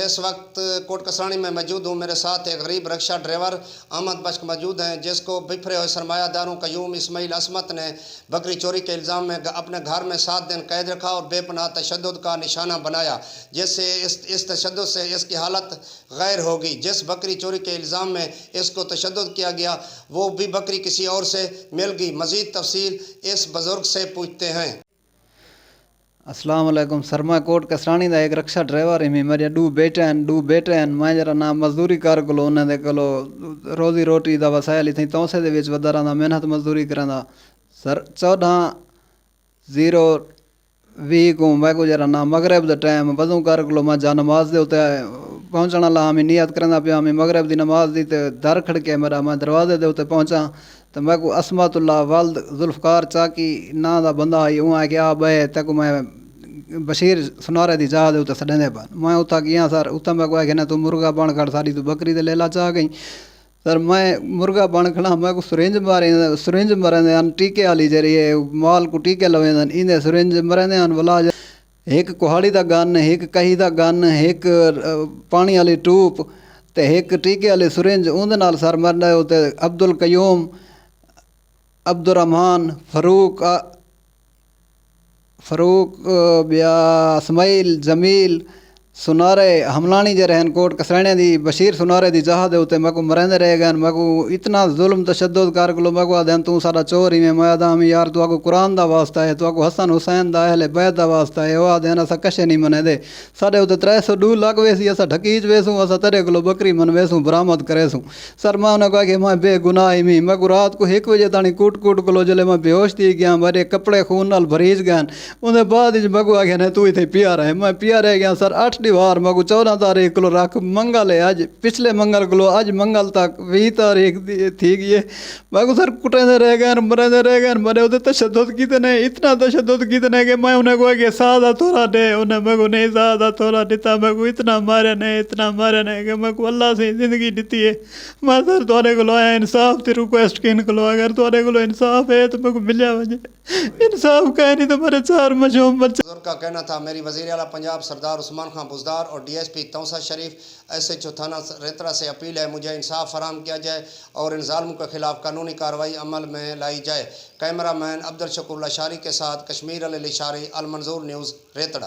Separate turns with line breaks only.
इस वक्त कोट कसरानी में मौजूद हूँ। मेरे साथ एक गरीब रक्षा ड्राइवर अहमद बख्श मौजूद हैं, जिसको बिफरे हुए सरमायादारों कयूम इस्माइल असमत ने बकरी चोरी के इल्ज़ाम में अपने घर में 7 दिन कैद रखा और बेपनाह तशद्दुद का निशाना बनाया, जिससे इस तशद्दुद से इसकी हालत गैर होगी। जिस बकरी चोरी के इल्ज़ाम में इसको तशद्दुद किया गया वो भी बकरी किसी और से मिल गई। मज़ीद तफसील इस बुज़ुर्ग से पूछते हैं।
अस्सलाम वालेकुम सर, मैं कोट कसरानी दा एक रक्षा ड्राइवर ही। मेरे दो बेटे हैं। मैं जरा ना मजदूरी कर कोलो उन्हां दे कोलो रोज़ी रोटी दा वसायल इत्थै तौसे दे विच वधा रहां, मेहनत मजदूरी करांदा सर। 14/0/20 को मैं को जरा ना मगरिब दा टाइम वज़ू कर कोलो मैं जा नमाज दे उत्ते पहुंचण ला मैं नियत करंदा पिया। मैं मगरिब दी नमाज दी ते दर खड़के मेरा मैं दरवाजे दे उत्ते पहुंचा तो मैं को असमतुल्लाह वल्द जुल्फकार चाकी ना दा बंदा आई उहाँ कि आ बे तक मैं बशीर सुनारे दी चाह दे उत्ते सडेंदे पर मैं उता गया सर। उता मैं को ना तू मुर्गा बन खड़ सारी तू बकरी दे लेला चाह गई सर। मैं मुर्गा बन खड़ा मैं को सुरिंज मरेंदे अन टीके वाली जरी माल को टीके लवेंदन इंदे सुरिंज मरेंदे अन वला एक कुहाड़ी दा गन, एक कही दा गन, एक पानी वाली टूप ते एक टीके वाली सुरिंज उंदे नाल सर मरदा उत्ते अब्दुल कयूम, अब्दुल रहमान, फ़रूक बिया इस्माइल जमील सुनारे हमलानी जे रहन कोट कसराने दी बशीर सुनारे दी जहा दे उते मको मरेंदे रह गए। मको इतना जुल्म तशद्दुद कर गलो मको आदन तू सारा चोर ही में मैं आदम यार तू को कुरान दा वास्ता है, तू को हसन हुसैन दा अहले बैत दा वास्ता है। ओ आदन असा कशे नहीं मने दे साडे उते 302 लग वेसी असा ढकीज वेसू असा तेरे कोलो बकरी मन वेसू बरामद करेसू सर। मैं उन्हें कहा कि मैं बेगुनाह ही मी मैं को रात को 1 बजे ताणी कूट कोलो जले मैं बेहोश थी गया, मेरे कपड़े खून नाल भरीज गए। उन्हें बाद मको आ गया तू इतने पिया रहे, मैं पिया रह गया सर। 8 वार मको 14 तारीख को रख मंगल है अज, पिछले मंगल को अज मंगल तक 20 तारीख थी गई है। मको सर कुटेंदे रह गए मरेंदे रह गए मरे उधर तशद्दुद कितने इतना तशद्दुद कितने कि मैं उन्हें कहा कि सादा थोड़ा दे, उन्हें मको नहीं सादा थोड़ा दिता। मको इतना मारे नहीं कि मको अल्लाह से जिंदगी दी है। मैं सर थोड़े को आया इंसाफ की रिक्वेस्ट किन को अगर थोड़े को इंसाफ है तो मको मिलिया वजे इंसाफ कहे नहीं तो मेरे 4 मशहूम बच्चे।
का कहना था मेरी वज़ीर आला पंजाब सरदार उस्मान खां बुज़दार और DSP तौसा शरीफ SHO थाना रेतरा से अपील है मुझे इंसाफ फराहम किया जाए और इन ज़ालिमों के खिलाफ कानूनी कार्रवाई अमल में लाई जाए। कैमरा मैन अब्दुल शकूर लाशारी के साथ कश्मीर अली लाशारी, अल मंजूर न्यूज़ रेतरा।